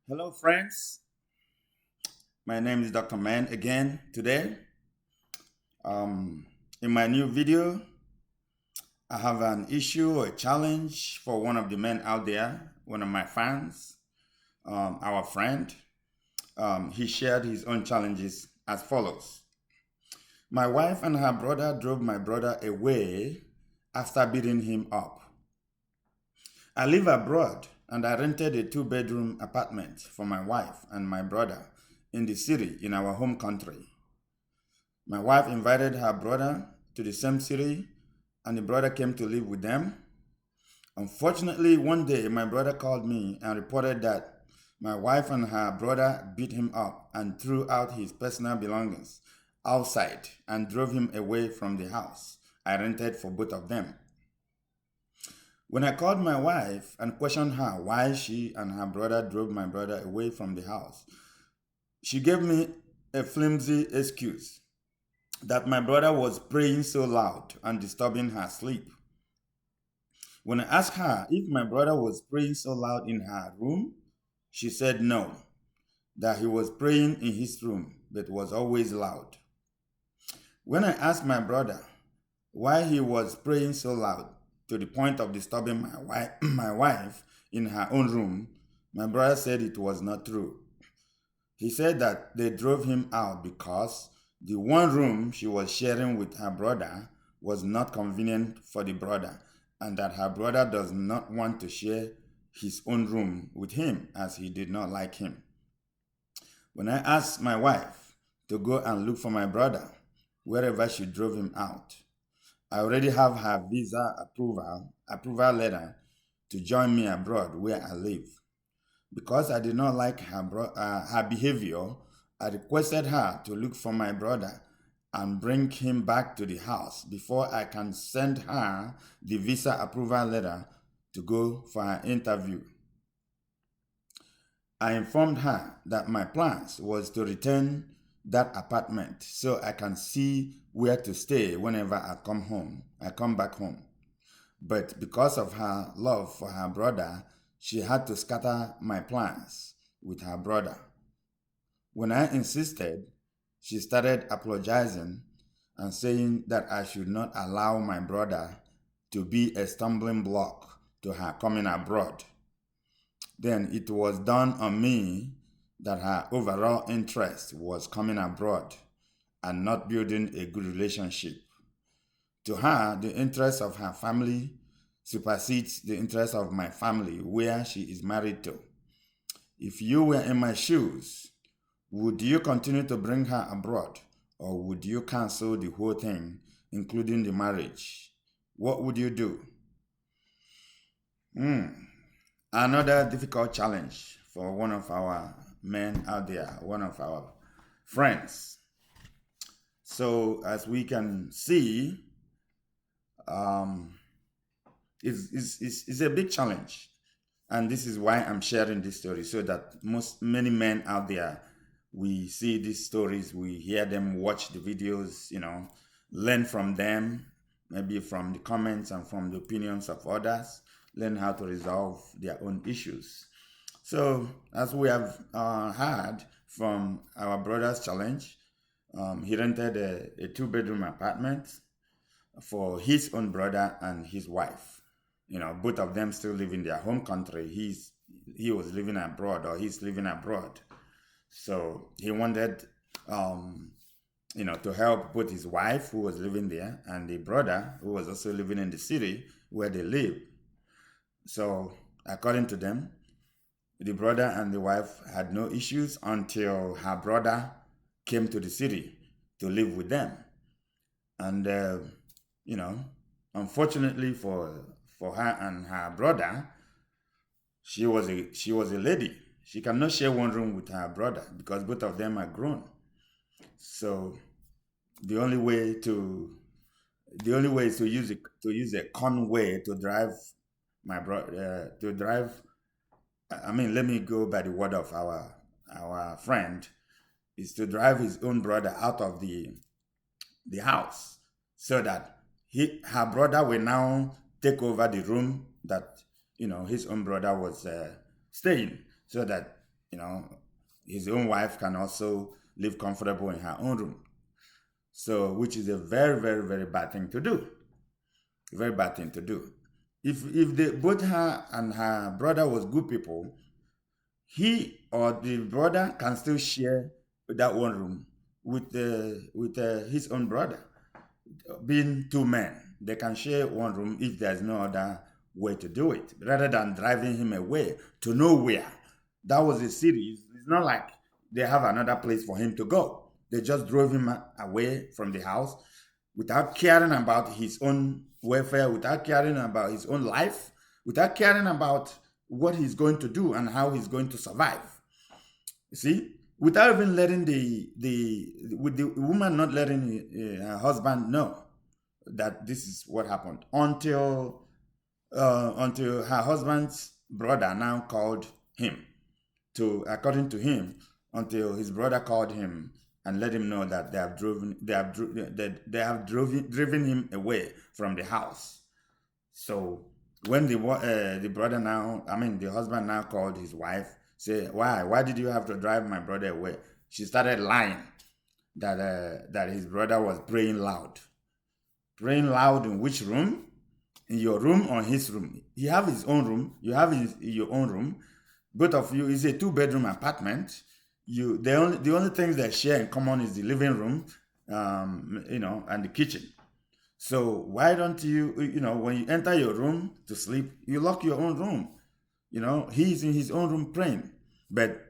Hello, friends. My name is Dr. Man again today. Um, in my new video, I have an issue or a challenge for one of the men out there, one of my fans, our friend. He shared his own challenges as follows. My wife and her brother drove my brother away after beating him up. I live abroad and I rented a two-bedroom apartment for my wife and my brother in the city in our home country. My wife invited her brother to the same city, and the brother came to live with them. Unfortunately, one day my brother called me and reported that my wife and her brother beat him up and threw out his personal belongings outside and drove him away from the house I rented for both of them. When I called my wife and questioned her why she and her brother drove my brother away from the house, she gave me a flimsy excuse that my brother was praying so loud and disturbing her sleep. When I asked her if my brother was praying so loud in her room, she said no, that he was praying in his room but was always loud. When I asked my brother why he was praying so loud to the point of disturbing my wife in her own room, my brother said it was not true. He said that they drove him out because the one room she was sharing with her brother was not convenient for the brother, and that her brother does not want to share his own room with him as he did not like him. When I asked my wife to go and look for my brother wherever she drove him out, I already have her visa approval letter to join me abroad where I live. Because I did not like her behavior, I requested her to look for my brother and bring him back to the house before I can send her the visa approval letter to go for her interview. I informed her that my plans was to return that apartment so I can see where to stay whenever I come back home. But because of her love for her brother, she had to scatter my plans with her brother. When I insisted, she started apologizing and saying that I should not allow my brother to be a stumbling block to her coming abroad. Then it was dawned on me that her overall interest was coming abroad and not building a good relationship. To her, the interest of her family supersedes the interest of my family where she is married to. If you were in my shoes, would you continue to bring her abroad or would you cancel the whole thing, including the marriage? What would you do? Another difficult challenge for one of our men out there, one of our friends. So, as we can see, um, it's a big challenge. And this is why I'm sharing this story so that many men out there, we see these stories, we hear them, watch the videos, learn from them, maybe from the comments and from the opinions of others, learn how to resolve their own issues. So, as we have heard from our brother's challenge, he rented a two-bedroom apartment for his own brother and his wife. Both of them still live in their home country. He was living abroad, or he's living abroad. So he wanted, to help both his wife, who was living there, and the brother, who was also living in the city where they live. So according to them, the brother and the wife had no issues until her brother came to the city to live with them. And unfortunately for her and her brother, she was a lady. She cannot share one room with her brother because both of them are grown. So the only way is to use a conway to drive my brother to drive. I mean, let me go by the word of our friend, is to drive his own brother out of the house so that her brother will now take over the room that his own brother was staying, so that you know, his own wife can also live comfortable in her own room. So, which is a very, very, very bad thing to do. Very bad thing to do. If both her and her brother was good people, he or the brother can still share that one room with his own brother. Being two men, they can share one room if there's no other way to do it, rather than driving him away to nowhere. That was a series. It's not like they have another place for him to go. They just drove him away from the house without caring about his own welfare, without caring about his own life, without caring about what he's going to do and how he's going to survive. You see, without even letting with the woman not letting her husband know that this is what happened until her husband's brother now called him to, according to him, until his brother called him and let him know that driven him away from the house. So when the brother now, I mean the husband now called his wife, say, why did you have to drive my brother away? She started lying that his brother was praying loud. Praying loud in which room? In your room or his room? He have his own room. You have your own room. Both of you, it's a 2-bedroom apartment. The only things that share in common is the living room, and the kitchen. So why don't you, when you enter your room to sleep, you lock your own room? He's in his own room praying. But,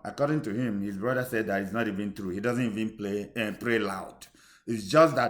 according to him, his brother said that it's not even true. He doesn't even pray loud. It's just a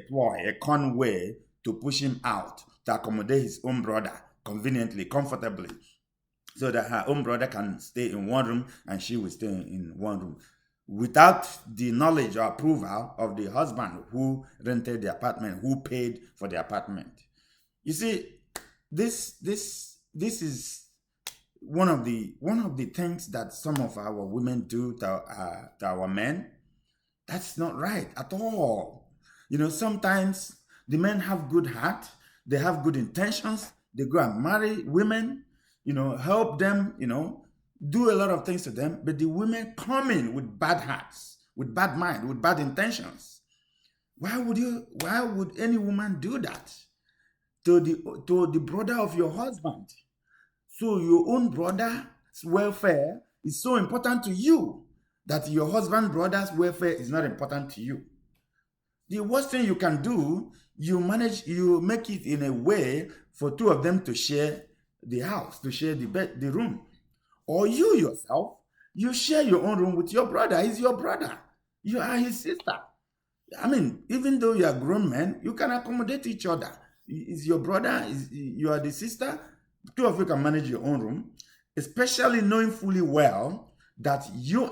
ploy, a con way to push him out, to accommodate his own brother conveniently, comfortably, so that her own brother can stay in one room and she will stay in one room, without the knowledge or approval of the husband who rented the apartment, who paid for the apartment. You see, this is one of the things that some of our women do to our men. That's not right at all. Sometimes the men have good heart, they have good intentions, they go and marry women, help them, do a lot of things to them, but the women come in with bad hearts, with bad mind, with bad intentions. Why would any woman do that to the brother of your husband? So your own brother's welfare is so important to you that your husband's brother's welfare is not important to you. The worst thing you can do, you make it in a way for two of them to share the house, to share the room. Or you yourself, you share your own room with your brother. He's your brother. You are his sister. I mean, even though you are grown men, you can accommodate each other. Is your brother, you are the sister, two of you can manage your own room, especially knowing fully well that you're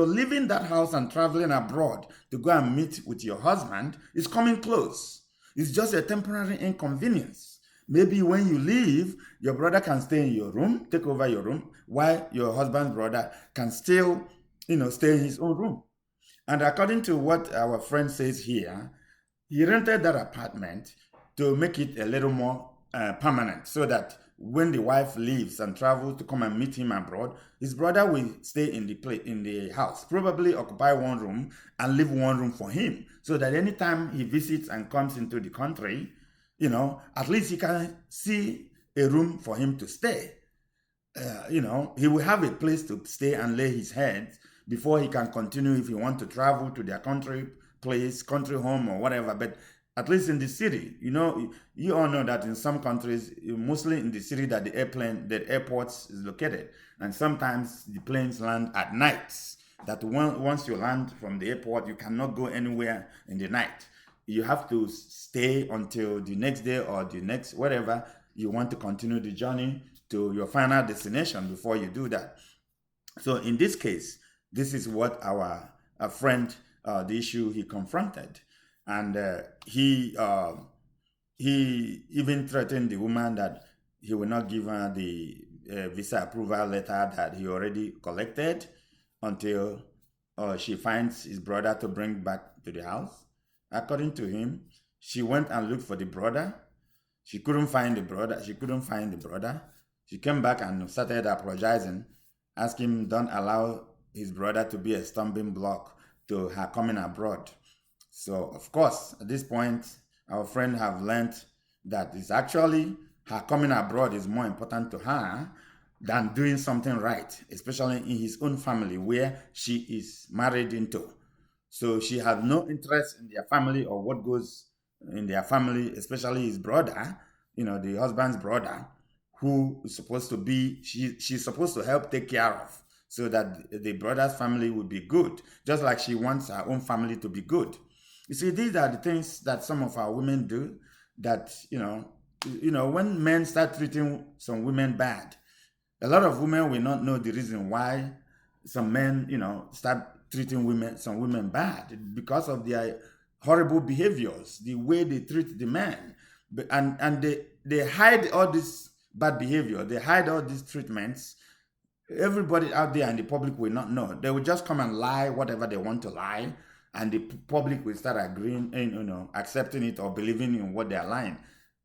leaving that house and traveling abroad to go and meet with your husband is coming close. It's just a temporary inconvenience. Maybe when you leave, your brother can stay in your room, take over your room, while your husband's brother can still, stay in his own room. And according to what our friend says here, he rented that apartment to make it a little more permanent, so that when the wife leaves and travels to come and meet him abroad, his brother will stay in the house, probably occupy one room and leave one room for him, so that anytime he visits and comes into the country, at least he can see a room for him to stay. He will have a place to stay and lay his head before he can continue if he wants to travel to their country place, country home, or whatever. But at least in the city, you all know that in some countries, mostly in the city, that the airports is located, and sometimes the planes land at night. That once you land from the airport, you cannot go anywhere in the night. You have to stay until the next day or the next whatever you want to continue the journey to your final destination before you do that. So in this case, this is what our friend, the issue he confronted. And he even threatened the woman that he will not give her the visa approval letter that he already collected until she finds his brother to bring back to the house. According to him, she went and looked for the brother. She couldn't find the brother. She came back and started apologizing ask him don't allow his brother to be a stumbling block to her coming abroad. So of course, at this point, our friend have learned that it's actually her coming abroad is more important to her than doing something right, especially in his own family where she is married into. So she has no interest in their family or what goes in their family, especially his brother, the husband's brother, who is supposed to be, she's supposed to help take care of so that the brother's family will be good, just like she wants her own family to be good. You see, these are the things that some of our women do that, when men start treating some women bad, a lot of women will not know the reason why some men, start treating some women bad because of their horrible behaviors, the way they treat the men. And they hide all this bad behavior, they hide all these treatments. Everybody out there and the public will not know. They will just come and lie whatever they want to lie, and the public will start agreeing and accepting it or believing in what they are lying.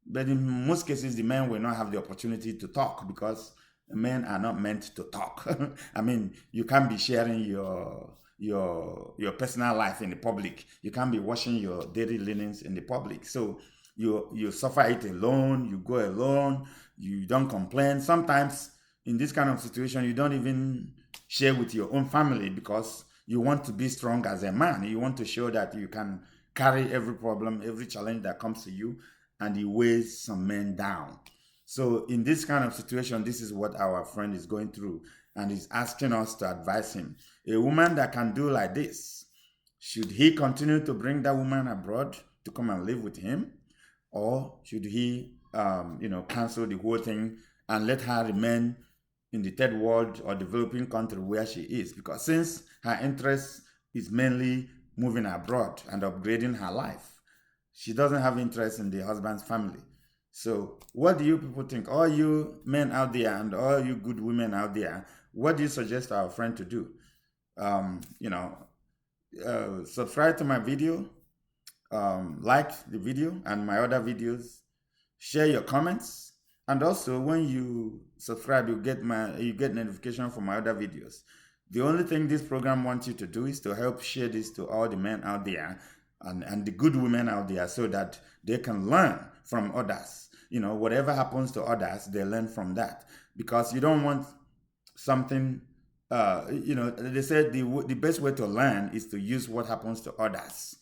But in most cases, the men will not have the opportunity to talk because men are not meant to talk. I mean, you can't be sharing your personal life in the public. You can't be washing your dirty linens in the public. So you suffer it alone. You go alone. You don't complain. Sometimes in this kind of situation, you don't even share with your own family because you want to be strong as a man. You want to show that you can carry every problem, every challenge that comes to you, and it weighs some men down. So in this kind of situation, this is what our friend is going through, and he's asking us to advise him. A woman that can do like this, should he continue to bring that woman abroad to come and live with him, or should he, cancel the whole thing and let her remain in the third world or developing country where she is? Because since her interest is mainly moving abroad and upgrading her life, she doesn't have interest in the husband's family. So what do you people think? All you men out there and all you good women out there, what do you suggest our friend to do? Um, you know, Subscribe to my video, like the video and my other videos, share your comments, and also when you subscribe, you get notification for my other videos. The only thing this program wants you to do is to help share this to all the men out there and the good women out there so that they can learn from others. Whatever happens to others, they learn from that. Because you don't want something, they said the best way to learn is to use what happens to others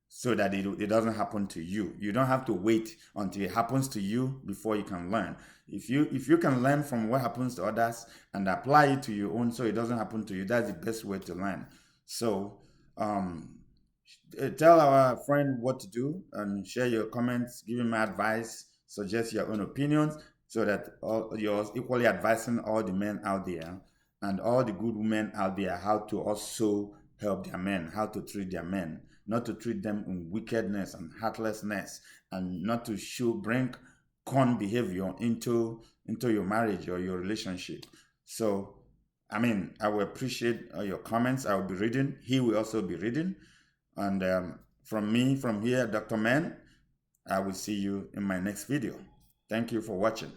so that it doesn't happen to you. You don't have to wait until it happens to you before you can learn. If you can learn from what happens to others and apply it to your own so it doesn't happen to you, that's the best way to learn. So tell our friend what to do and share your comments, give him advice, suggest your own opinions so that you're equally advising all the men out there and all the good women out there how to also help their men, how to treat their men, not to treat them in wickedness and heartlessness, and not to bring con behavior into your marriage or your relationship. So, I mean, I will appreciate your comments. I will be reading. He will also be reading. And from here, Dr. Man, I will see you in my next video. Thank you for watching.